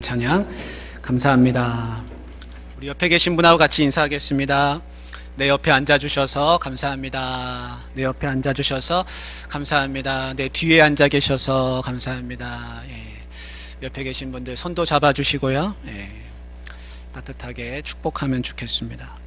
찬양 감사합니다. 우리 옆에 계신 분하고 같이 인사하겠습니다. 내 옆에 앉아주셔서 감사합니다. 내 옆에 앉아주셔서 감사합니다. 내 뒤에 앉아 계셔서 감사합니다. 옆에 계신 분들 손도 잡아주시고요. 따뜻하게 축복하면 좋겠습니다.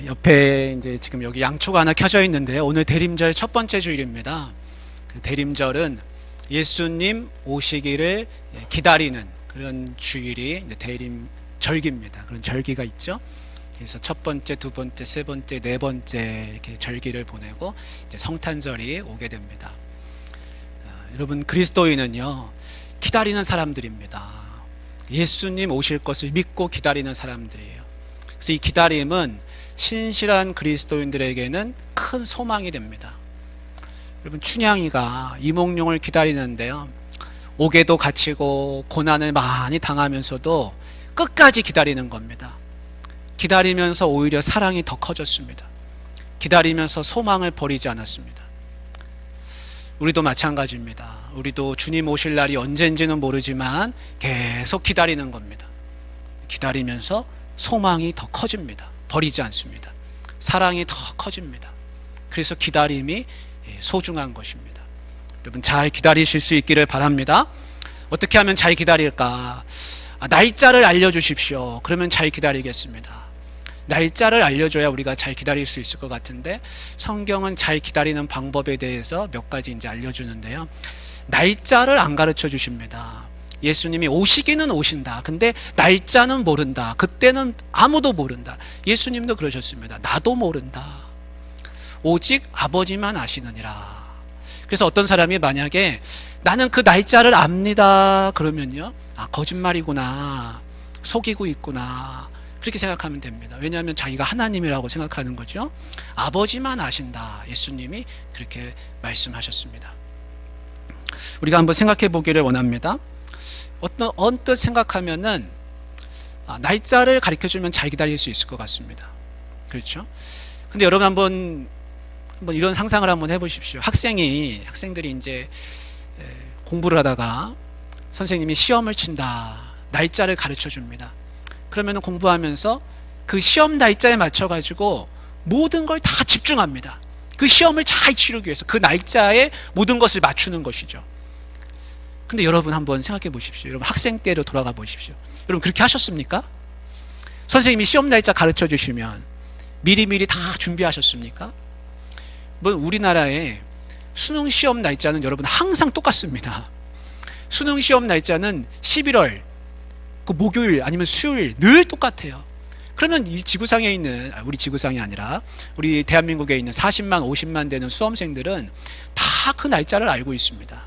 옆에 이제 지금 여기 양초가 하나 켜져 있는데 오늘 대림절 첫 번째 주일입니다. 대림절은 예수님 오시기를 기다리는 그런 주일이 이제 대림절기입니다. 그런 절기가 있죠. 그래서 첫 번째, 두 번째, 세 번째, 네 번째 이렇게 절기를 보내고 이제 성탄절이 오게 됩니다. 여러분, 그리스도인은요 기다리는 사람들입니다. 예수님 오실 것을 믿고 기다리는 사람들이에요. 그래서 이 기다림은 신실한 그리스도인들에게는 큰 소망이 됩니다. 여러분, 춘향이가 이몽룡을 기다리는데요, 옥에도 갇히고 고난을 많이 당하면서도 끝까지 기다리는 겁니다. 기다리면서 오히려 사랑이 더 커졌습니다. 기다리면서 소망을 버리지 않았습니다. 우리도 마찬가지입니다. 우리도 주님 오실 날이 언젠지는 모르지만 계속 기다리는 겁니다. 기다리면서 소망이 더 커집니다. 버리지 않습니다. 사랑이 더 커집니다. 그래서 기다림이 소중한 것입니다. 여러분, 잘 기다리실 수 있기를 바랍니다. 어떻게 하면 잘 기다릴까? 날짜를 알려주십시오. 그러면 잘 기다리겠습니다. 날짜를 알려줘야 우리가 잘 기다릴 수 있을 것 같은데, 성경은 잘 기다리는 방법에 대해서 몇 가지 이제 알려주는데요, 날짜를 안 가르쳐 주십니다. 예수님이 오시기는 오신다. 근데 날짜는 모른다. 그때는 아무도 모른다. 예수님도 그러셨습니다. 나도 모른다. 오직 아버지만 아시느니라. 그래서 어떤 사람이 만약에 나는 그 날짜를 압니다 그러면요, 거짓말이구나, 속이고 있구나, 그렇게 생각하면 됩니다. 왜냐하면 자기가 하나님이라고 생각하는 거죠. 아버지만 아신다. 예수님이 그렇게 말씀하셨습니다. 우리가 한번 생각해 보기를 원합니다. 언뜻 생각하면은 날짜를 가르쳐주면 잘 기다릴 수 있을 것 같습니다. 그렇죠? 근데 여러분 한번 이런 상상을 한번 해보십시오. 학생들이 이제 공부를 하다가 선생님이 시험을 친다. 날짜를 가르쳐 줍니다. 그러면 공부하면서 그 시험 날짜에 맞춰가지고 모든 걸 다 집중합니다. 그 시험을 잘 치르기 위해서 그 날짜에 모든 것을 맞추는 것이죠. 근데 여러분 한번 생각해 보십시오. 여러분 학생 때로 돌아가 보십시오. 여러분 그렇게 하셨습니까? 선생님이 시험 날짜 가르쳐 주시면 미리미리 다 준비하셨습니까? 우리나라의 수능 시험 날짜는 여러분 항상 똑같습니다. 수능 시험 날짜는 11월 그 목요일 아니면 수요일 늘 똑같아요. 그러면 이 지구상에 있는, 우리 지구상이 아니라 우리 대한민국에 있는 40만 50만 되는 수험생들은 다 그 날짜를 알고 있습니다.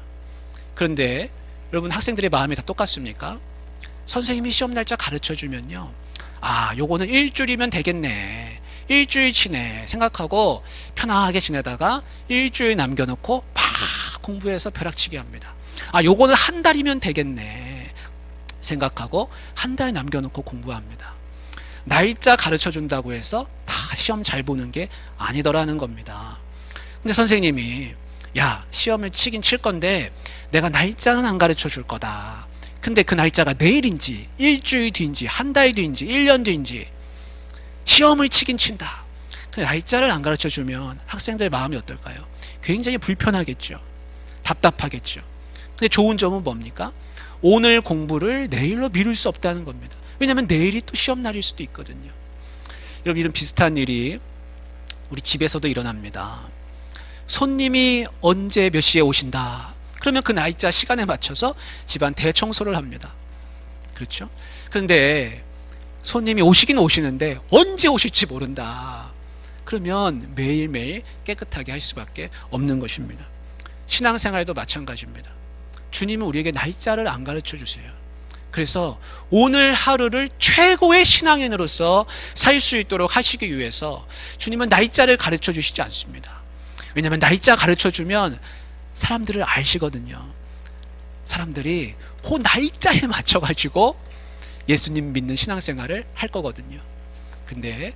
그런데 여러분 학생들의 마음이 다 똑같습니까? 선생님이 시험 날짜 가르쳐 주면요, 요거는 일주일이면 되겠네, 일주일 치네 생각하고 편하게 지내다가 일주일 남겨놓고 막 공부해서 벼락치기 합니다. 요거는 한 달이면 되겠네 생각하고 한 달 남겨놓고 공부합니다. 날짜 가르쳐 준다고 해서 다 시험 잘 보는 게 아니더라는 겁니다. 근데 선생님이 시험을 치긴 칠 건데 내가 날짜는 안 가르쳐 줄 거다. 근데 그 날짜가 내일인지 일주일 뒤인지 한 달 뒤인지 1년 뒤인지 시험을 치긴 친다. 근데 날짜를 안 가르쳐 주면 학생들 마음이 어떨까요? 굉장히 불편하겠죠. 답답하겠죠. 근데 좋은 점은 뭡니까? 오늘 공부를 내일로 미룰 수 없다는 겁니다. 왜냐하면 내일이 또 시험 날일 수도 있거든요. 여러분, 이런 비슷한 일이 우리 집에서도 일어납니다. 손님이 언제 몇 시에 오신다. 그러면 그 날짜 시간에 맞춰서 집안 대청소를 합니다. 그렇죠? 그런데 손님이 오시긴 오시는데 언제 오실지 모른다. 그러면 매일매일 깨끗하게 할 수밖에 없는 것입니다. 신앙생활도 마찬가지입니다. 주님은 우리에게 날짜를 안 가르쳐 주세요. 그래서 오늘 하루를 최고의 신앙인으로서 살 수 있도록 하시기 위해서 주님은 날짜를 가르쳐 주시지 않습니다. 왜냐하면 날짜 가르쳐 주면 사람들을 아시거든요. 사람들이 그 날짜에 맞춰가지고 예수님 믿는 신앙생활을 할 거거든요. 근데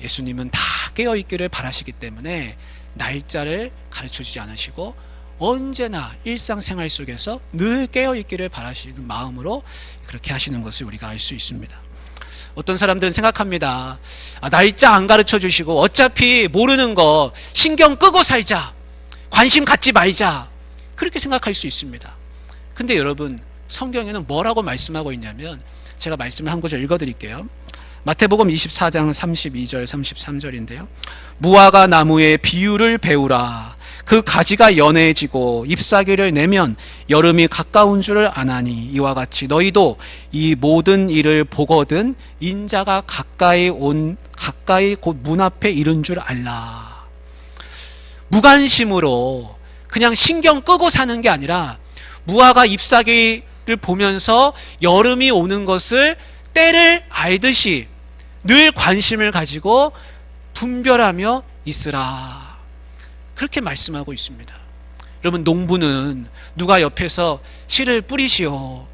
예수님은 다 깨어있기를 바라시기 때문에 날짜를 가르쳐주지 않으시고 언제나 일상생활 속에서 늘 깨어있기를 바라시는 마음으로 그렇게 하시는 것을 우리가 알 수 있습니다. 어떤 사람들은 생각합니다. 날짜 안 가르쳐 주시고 어차피 모르는 거 신경 끄고 살자, 관심 갖지 말자, 그렇게 생각할 수 있습니다. 근데 여러분, 성경에는 뭐라고 말씀하고 있냐면, 제가 말씀을 한 구절 읽어드릴게요. 마태복음 24장 32절 33절인데요. 무화과 나무의 비유를 배우라. 그 가지가 연해지고 잎사귀를 내면 여름이 가까운 줄을 아나니, 이와 같이 너희도 이 모든 일을 보거든 인자가 가까이 곧 문 앞에 이른 줄 알라. 무관심으로 그냥 신경 끄고 사는 게 아니라, 무화과 잎사귀를 보면서 여름이 오는 것을 때를 알듯이 늘 관심을 가지고 분별하며 있으라. 그렇게 말씀하고 있습니다. 여러분, 농부는 누가 옆에서 씨를 뿌리시오,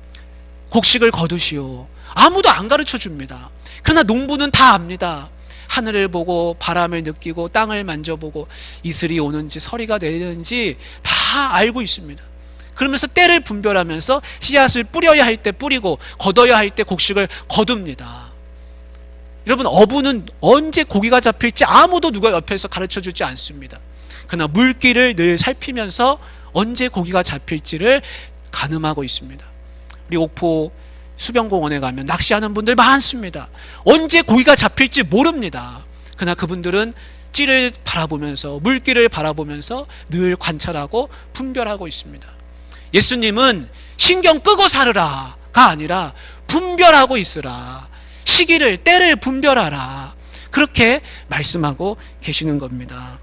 곡식을 거두시오, 아무도 안 가르쳐 줍니다. 그러나 농부는 다 압니다. 하늘을 보고 바람을 느끼고 땅을 만져보고 이슬이 오는지 서리가 내리는지 다 알고 있습니다. 그러면서 때를 분별하면서 씨앗을 뿌려야 할 때 뿌리고 거둬야 할 때 곡식을 거둡니다. 여러분, 어부는 언제 고기가 잡힐지 아무도 누가 옆에서 가르쳐 주지 않습니다. 그러나 물길을 늘 살피면서 언제 고기가 잡힐지를 가늠하고 있습니다. 우리 옥포 수변공원에 가면 낚시하는 분들 많습니다. 언제 고기가 잡힐지 모릅니다. 그러나 그분들은 찌를 바라보면서, 물길을 바라보면서 늘 관찰하고 분별하고 있습니다. 예수님은 신경 끄고 살으라가 아니라 분별하고 있으라, 시기를, 때를 분별하라, 그렇게 말씀하고 계시는 겁니다.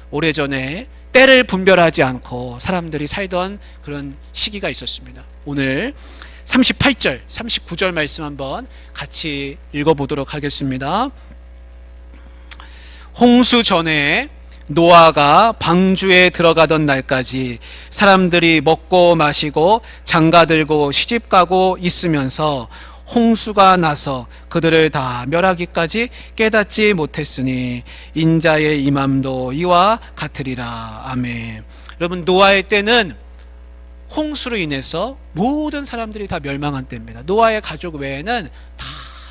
오래전에 때를 분별하지 않고 사람들이 살던 그런 시기가 있었습니다. 오늘 38절, 39절 말씀 한번 같이 읽어보도록 하겠습니다. 홍수 전에 노아가 방주에 들어가던 날까지 사람들이 먹고 마시고 장가들고 시집가고 있으면서 홍수가 나서 그들을 다 멸하기까지 깨닫지 못했으니 인자의 임함도 이와 같으리라. 아멘. 여러분, 노아의 때는 홍수로 인해서 모든 사람들이 다 멸망한 때입니다. 노아의 가족 외에는 다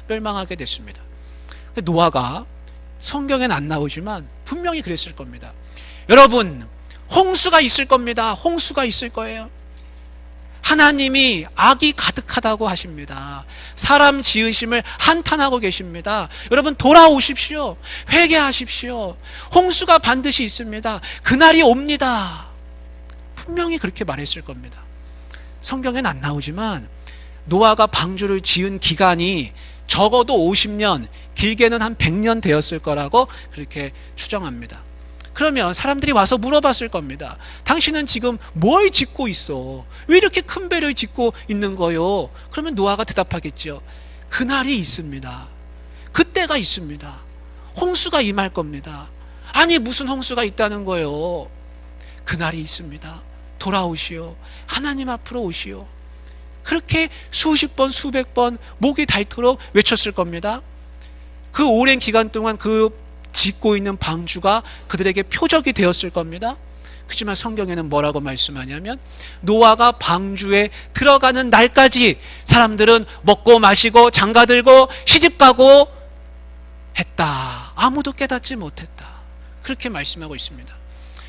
멸망하게 됐습니다. 노아가 성경엔 안 나오지만 분명히 그랬을 겁니다. 여러분, 홍수가 있을 겁니다. 홍수가 있을 거예요. 하나님이 악이 가득하다고 하십니다. 사람 지으심을 한탄하고 계십니다. 여러분, 돌아오십시오. 회개하십시오. 홍수가 반드시 있습니다. 그날이 옵니다. 분명히 그렇게 말했을 겁니다. 성경엔 안 나오지만 노아가 방주를 지은 기간이 적어도 50년, 길게는 한 100년 되었을 거라고 그렇게 추정합니다. 그러면 사람들이 와서 물어봤을 겁니다. 당신은 지금 뭘 짓고 있어? 왜 이렇게 큰 배를 짓고 있는 거요? 그러면 노아가 대답하겠죠. 그날이 있습니다. 그때가 있습니다. 홍수가 임할 겁니다. 아니, 무슨 홍수가 있다는 거요? 그날이 있습니다. 돌아오시오. 하나님 앞으로 오시오. 그렇게 수십 번, 수백 번 목이 닳도록 외쳤을 겁니다. 그 오랜 기간 동안 그 짓고 있는 방주가 그들에게 표적이 되었을 겁니다. 그렇지만 성경에는 뭐라고 말씀하냐면, 노아가 방주에 들어가는 날까지 사람들은 먹고 마시고 장가들고 시집가고 했다. 아무도 깨닫지 못했다. 그렇게 말씀하고 있습니다.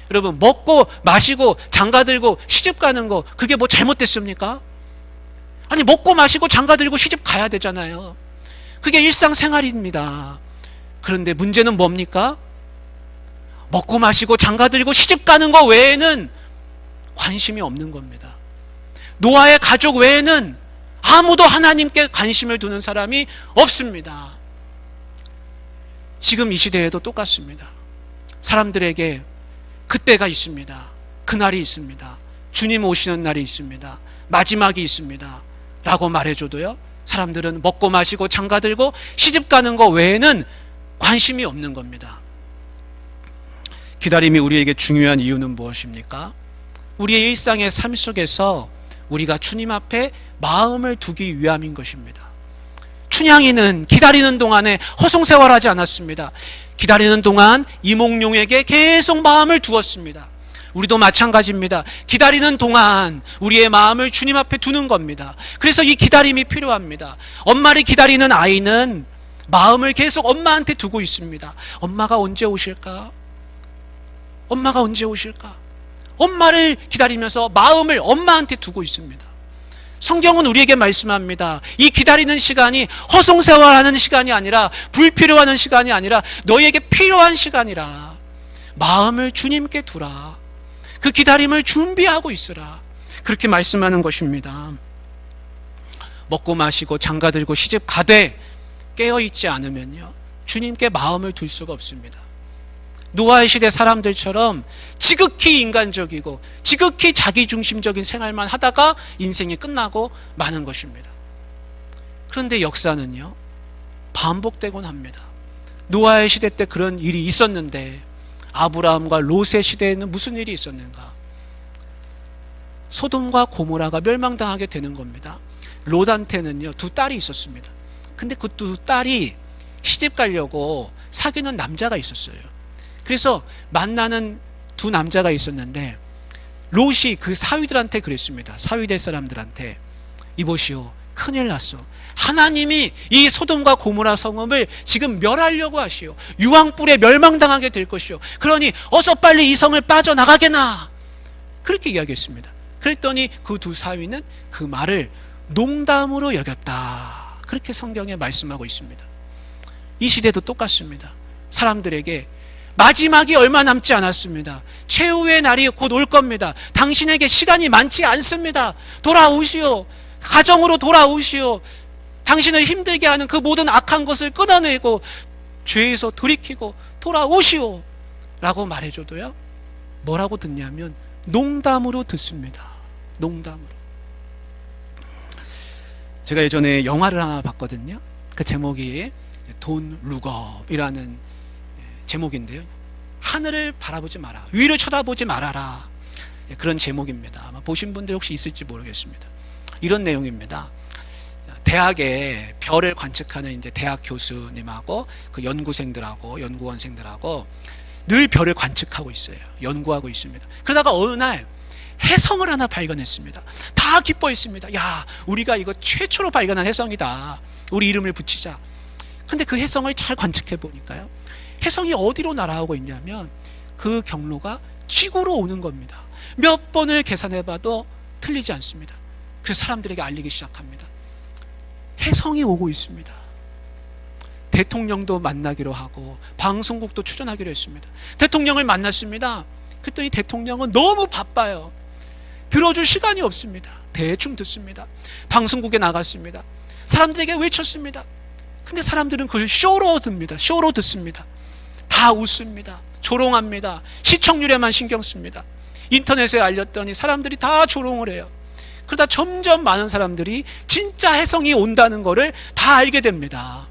여러분, 먹고 마시고 장가들고 시집가는 거, 그게 뭐 잘못됐습니까? 아니, 먹고 마시고 장가들고 시집 가야 되잖아요. 그게 일상생활입니다. 그런데 문제는 뭡니까? 먹고 마시고 장가들고 시집 가는 거 외에는 관심이 없는 겁니다. 노아의 가족 외에는 아무도 하나님께 관심을 두는 사람이 없습니다. 지금 이 시대에도 똑같습니다. 사람들에게 그때가 있습니다. 그날이 있습니다. 주님 오시는 날이 있습니다. 마지막이 있습니다. 라고 말해줘도요, 사람들은 먹고 마시고 장가들고 시집 가는 거 외에는 관심이 없는 겁니다. 기다림이 우리에게 중요한 이유는 무엇입니까? 우리의 일상의 삶 속에서 우리가 주님 앞에 마음을 두기 위함인 것입니다. 춘향이는 기다리는 동안에 허송세월하지 않았습니다. 기다리는 동안 이몽룡에게 계속 마음을 두었습니다. 우리도 마찬가지입니다. 기다리는 동안 우리의 마음을 주님 앞에 두는 겁니다. 그래서 이 기다림이 필요합니다. 엄마를 기다리는 아이는 마음을 계속 엄마한테 두고 있습니다. 엄마가 언제 오실까? 엄마가 언제 오실까? 엄마를 기다리면서 마음을 엄마한테 두고 있습니다. 성경은 우리에게 말씀합니다. 이 기다리는 시간이 허송세월하는 시간이 아니라, 불필요한 시간이 아니라 너희에게 필요한 시간이라. 마음을 주님께 두라. 그 기다림을 준비하고 있으라. 그렇게 말씀하는 것입니다. 먹고 마시고 장가들고 시집 가되 깨어있지 않으면요, 주님께 마음을 둘 수가 없습니다. 노아의 시대 사람들처럼 지극히 인간적이고 지극히 자기중심적인 생활만 하다가 인생이 끝나고 마는 것입니다. 그런데 역사는요, 반복되곤 합니다. 노아의 시대 때 그런 일이 있었는데 아브라함과 롯의 시대에는 무슨 일이 있었는가? 소돔과 고모라가 멸망당하게 되는 겁니다. 롯한테는요, 두 딸이 있었습니다. 근데 그 두 딸이 시집 가려고 사귀는 남자가 있었어요. 그래서 만나는 두 남자가 있었는데 롯이 그 사위들한테 그랬습니다. 사위될 사람들한테, 이보시오, 큰일 났어. 하나님이 이 소돔과 고모라 성읍을 지금 멸하려고 하시오. 유황불에 멸망당하게 될 것이오. 그러니 어서 빨리 이 성을 빠져나가게나. 그렇게 이야기했습니다. 그랬더니 그 두 사위는 그 말을 농담으로 여겼다. 그렇게 성경에 말씀하고 있습니다. 이 시대도 똑같습니다. 사람들에게 마지막이 얼마 남지 않았습니다. 최후의 날이 곧 올 겁니다. 당신에게 시간이 많지 않습니다. 돌아오시오. 가정으로 돌아오시오. 당신을 힘들게 하는 그 모든 악한 것을 끊어내고 죄에서 돌이키고 돌아오시오 라고 말해줘도요, 뭐라고 듣냐면 농담으로 듣습니다. 농담으로. 제가 예전에 영화를 하나 봤거든요. 그 제목이 Don't Look Up 이라는 제목인데요, 하늘을 바라보지 마라, 위를 쳐다보지 말아라, 그런 제목입니다. 아마 보신 분들 혹시 있을지 모르겠습니다. 이런 내용입니다. 대학에 별을 관측하는 이제 대학 교수님하고 그 연구생들하고 연구원생들하고 늘 별을 관측하고 있어요. 연구하고 있습니다. 그러다가 어느 날 혜성을 하나 발견했습니다. 다 기뻐했습니다. 야, 우리가 이거 최초로 발견한 혜성이다. 우리 이름을 붙이자. 근데 그 혜성을 잘 관측해 보니까요, 혜성이 어디로 날아오고 있냐면 그 경로가 지구로 오는 겁니다. 몇 번을 계산해 봐도 틀리지 않습니다. 그래서 사람들에게 알리기 시작합니다. 혜성이 오고 있습니다. 대통령도 만나기로 하고 방송국도 출연하기로 했습니다. 대통령을 만났습니다. 그랬더니 대통령은 너무 바빠요. 들어줄 시간이 없습니다. 대충 듣습니다. 방송국에 나갔습니다. 사람들에게 외쳤습니다. 근데 사람들은 그걸 쇼로 듭니다. 쇼로 듣습니다. 다 웃습니다. 조롱합니다. 시청률에만 신경 씁니다. 인터넷에 알렸더니 사람들이 다 조롱을 해요. 그러다 점점 많은 사람들이 진짜 혜성이 온다는 것을 다 알게 됩니다.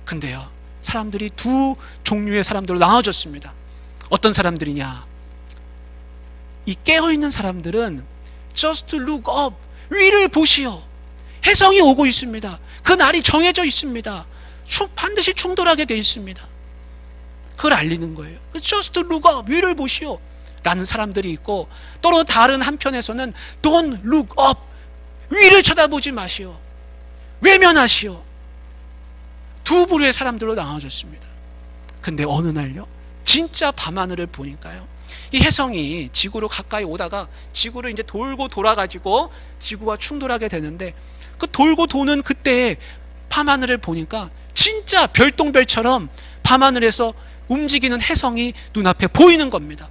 근데요, 사람들이 두 종류의 사람들로 나눠졌습니다. 어떤 사람들이냐? 이 깨어있는 사람들은 just look up, 위를 보시오. 혜성이 오고 있습니다. 그 날이 정해져 있습니다. 반드시 충돌하게 되어 있습니다. 그걸 알리는 거예요. just look up, 위를 보시오 라는 사람들이 있고, 또 다른 한편에서는 don't look up, 위를 쳐다보지 마시오, 외면하시오. 두 부류의 사람들로 나눠졌습니다. 근데 어느 날요, 진짜 밤하늘을 보니까요, 이 혜성이 지구로 가까이 오다가 지구를 이제 돌고 돌아가지고 지구와 충돌하게 되는데, 그 돌고 도는 그때의 밤하늘을 보니까 진짜 별똥별처럼 밤하늘에서 움직이는 혜성이 눈앞에 보이는 겁니다.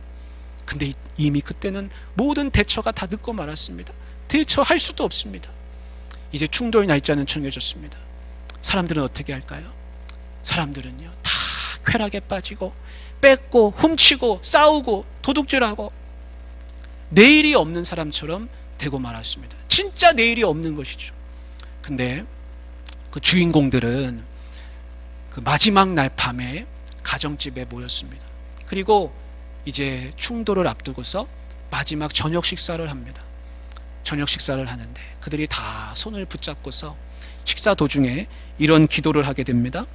근데 이미 그때는 모든 대처가 다 늦고 말았습니다. 대처할 수도 없습니다. 이제 충돌 날짜는 정해졌습니다. 사람들은 어떻게 할까요? 사람들은요, 다 쾌락에 빠지고 뺏고 훔치고 싸우고 도둑질하고 내일이 없는 사람처럼 되고 말았습니다. 진짜 내일이 없는 것이죠. 근데 그 주인공들은 그 마지막 날 밤에 가정집에 모였습니다. 그리고 이제 충돌을 앞두고서 마지막 저녁 식사를 합니다. 저녁 식사를 하는데 그들이 다 손을 붙잡고서 식사 도중에 이런 기도를 하게 됩니다.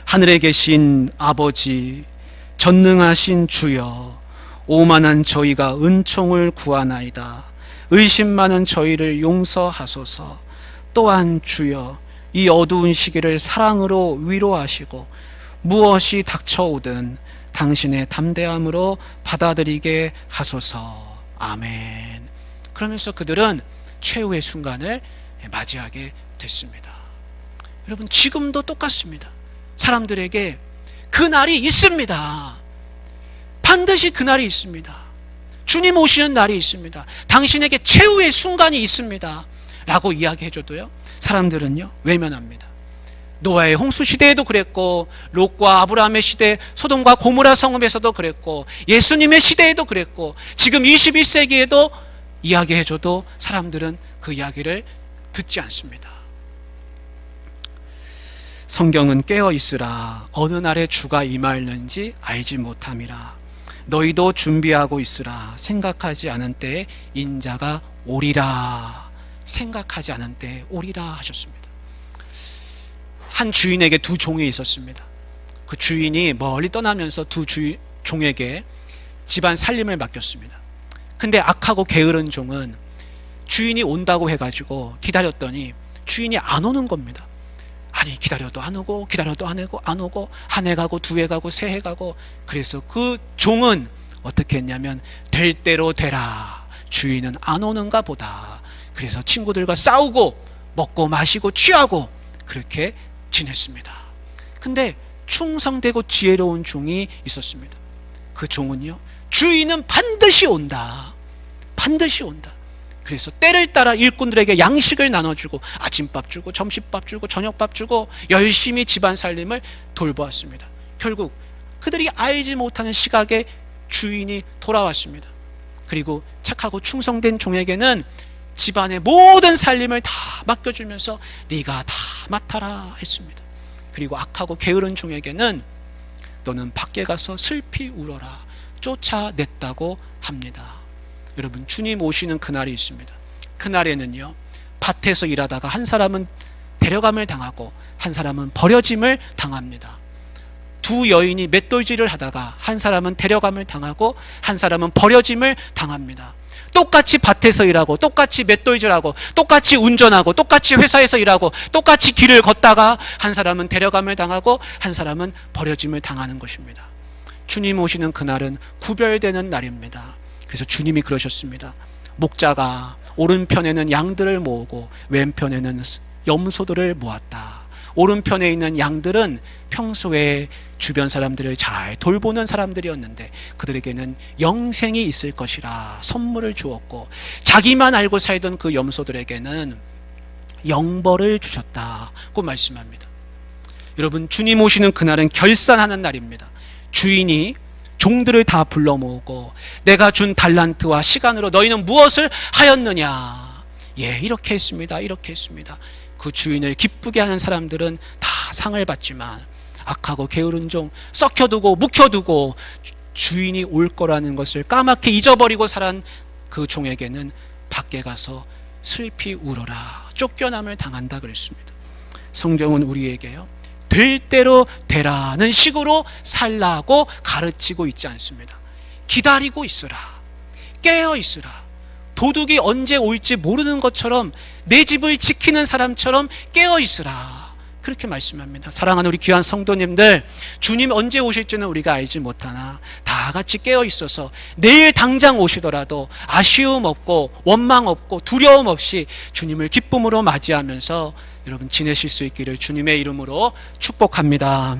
하늘에 계신 아버지, 전능하신 주여, 오만한 저희가 은총을 구하나이다. 의심 많은 저희를 용서하소서. 또한 주여, 이 어두운 시기를 사랑으로 위로하시고 무엇이 닥쳐오든 당신의 담대함으로 받아들이게 하소서. 아멘. 그러면서 그들은 최후의 순간을 맞이하게 됐습니다. 여러분, 지금도 똑같습니다. 사람들에게 그날이 있습니다. 반드시 그날이 있습니다. 주님 오시는 날이 있습니다. 당신에게 최후의 순간이 있습니다 라고 이야기해줘도요, 사람들은요 외면합니다. 노아의 홍수 시대에도 그랬고, 롯과 아브라함의 시대, 소돔과 고모라 성읍에서도 그랬고, 예수님의 시대에도 그랬고, 지금 21세기에도 이야기해줘도 사람들은 그 이야기를 듣지 않습니다. 성경은 깨어있으라. 어느 날에 주가 임하였는지 알지 못함이라. 너희도 준비하고 있으라. 생각하지 않은 때에 인자가 오리라. 생각하지 않은 때에 오리라 하셨습니다. 한 주인에게 두 종이 있었습니다. 그 주인이 멀리 떠나면서 두 종에게 집안 살림을 맡겼습니다. 근데 악하고 게으른 종은 주인이 온다고 해가지고 기다렸더니 주인이 안 오는 겁니다. 아니, 기다려도 안 오고, 기다려도 안 오고, 한 해 가고, 두 해 가고, 세 해 가고. 그래서 그 종은 어떻게 했냐면, 될 대로 되라. 주인은 안 오는가 보다. 그래서 친구들과 싸우고, 먹고 마시고 취하고, 그렇게 지냈습니다. 근데 충성되고 지혜로운 종이 있었습니다. 그 종은요, 주인은 반드시 온다. 반드시 온다. 그래서 때를 따라 일꾼들에게 양식을 나눠주고, 아침밥 주고, 점심밥 주고, 저녁밥 주고, 열심히 집안 살림을 돌보았습니다. 결국 그들이 알지 못하는 시각에 주인이 돌아왔습니다. 그리고 착하고 충성된 종에게는 집안의 모든 살림을 다 맡겨주면서 네가 다 맡아라 했습니다. 그리고 악하고 게으른 종에게는 너는 밖에 가서 슬피 울어라 쫓아냈다고 합니다. 여러분, 주님 오시는 그날이 있습니다. 그날에는요, 밭에서 일하다가 한 사람은 데려감을 당하고 한 사람은 버려짐을 당합니다. 두 여인이 맷돌질을 하다가 한 사람은 데려감을 당하고 한 사람은 버려짐을 당합니다. 똑같이 밭에서 일하고, 똑같이 맷돌질하고, 똑같이 운전하고, 똑같이 회사에서 일하고, 똑같이 길을 걷다가 한 사람은 데려감을 당하고 한 사람은 버려짐을 당하는 것입니다. 주님 오시는 그날은 구별되는 날입니다. 그래서 주님이 그러셨습니다. 목자가 오른편에는 양들을 모으고 왼편에는 염소들을 모았다. 오른편에 있는 양들은 평소에 주변 사람들을 잘 돌보는 사람들이었는데 그들에게는 영생이 있을 것이라 선물을 주었고, 자기만 알고 살던 그 염소들에게는 영벌을 주셨다고 말씀합니다. 여러분, 주님 오시는 그날은 결산하는 날입니다. 주인이 종들을 다 불러 모으고 내가 준 달란트와 시간으로 너희는 무엇을 하였느냐. 예, 이렇게 했습니다. 이렇게 했습니다. 그 주인을 기쁘게 하는 사람들은 다 상을 받지만 악하고 게으른 종, 썩혀두고 묵혀두고 주인이 올 거라는 것을 까맣게 잊어버리고 살한 그 종에게는 밖에 가서 슬피 울어라 쫓겨남을 당한다 그랬습니다. 성경은 우리에게요, 될 대로 되라는 식으로 살라고 가르치고 있지 않습니다. 기다리고 있으라. 깨어 있으라. 도둑이 언제 올지 모르는 것처럼 내 집을 지키는 사람처럼 깨어 있으라. 그렇게 말씀합니다. 사랑하는 우리 귀한 성도님들, 주님 언제 오실지는 우리가 알지 못하나 다 같이 깨어 있어서 내일 당장 오시더라도 아쉬움 없고 원망 없고 두려움 없이 주님을 기쁨으로 맞이하면서 여러분 지내실 수 있기를 주님의 이름으로 축복합니다.